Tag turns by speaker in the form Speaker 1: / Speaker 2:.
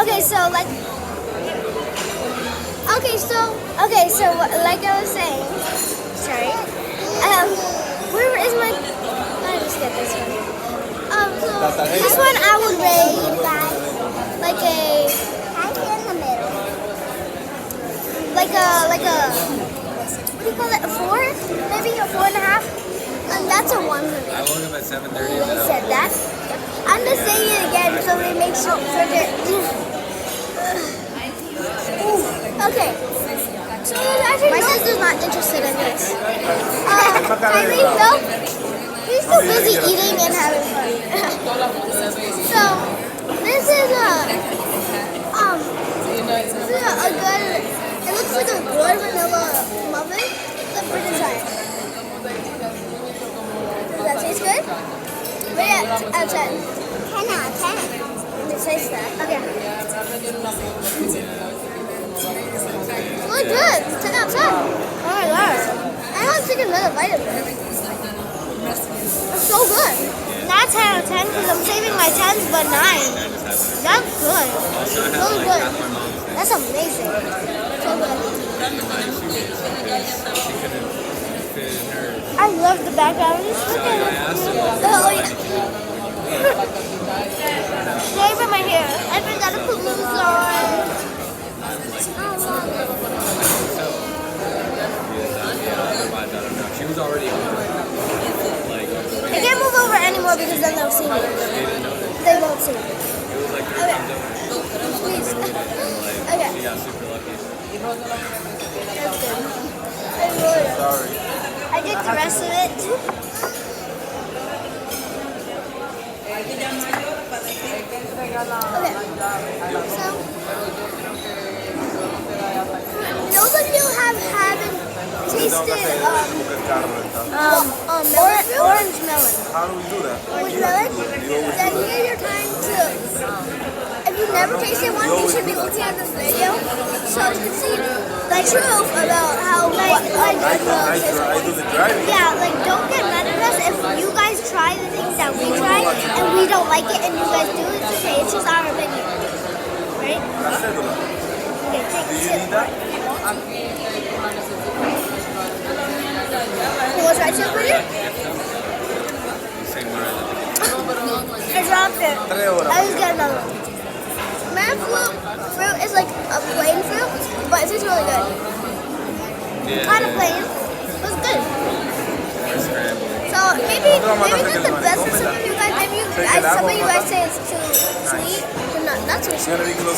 Speaker 1: Okay, so like like I was saying, sorry. Where is my? Let me just get this one. So this one I would rate like a what do you call it? A 4? Maybe a 4.5. That's a 1 for me.
Speaker 2: I woke up at 7:30.
Speaker 1: They said that. I'm just saying it again so we make sure. Okay. So my sister's not interested in this. Kylie, no? He's too busy eating and having fun. So this is a good. It looks like a good vanilla muffin. Let's put it aside. Does that taste good? Rate it out of 10. 10 out of 10. It tastes that. Okay. It's really good. 10 out of 10. Oh my god. I have to take another bite of it. It's so good. Not 10 out of 10 because I'm saving my 10s, but 9. That's good. Really good. That's amazing. So good. I love the background. Just look at it. Oh, yeah. Shave in my hair. I forgot to put mousse on.
Speaker 2: She was already
Speaker 1: I can't move over anymore because then they'll see me. They won't see me.
Speaker 2: It was like
Speaker 1: Okay. Please. Okay.
Speaker 2: She got super lucky.
Speaker 1: That's good. I really do.
Speaker 3: Sorry.
Speaker 1: I did the rest of it. Okay. So, those of you haven't tasted orange melon.
Speaker 3: How do we do that?
Speaker 1: Orange melon? Then here's your time to. If you've never tasted one, you should be looking at this video so you can see the truth about how
Speaker 3: I do the driving.
Speaker 1: yeah, like don't get mad at us if you guys try the things that we try and we don't like it and you guys do it. It's okay. It's just our opinion, right? Okay, take
Speaker 3: Do you
Speaker 1: it.
Speaker 3: need that?
Speaker 1: You want to try chip with it?
Speaker 2: Same word.
Speaker 1: I dropped it.
Speaker 3: 3 horas.
Speaker 1: I just got another one. Fruit is like a plain fruit, but it tastes really good.
Speaker 2: Yeah.
Speaker 1: Kind of plain. It was good. So maybe that's the best for some of you guys. Maybe some of you guys say it's too sweet, but not too sweet.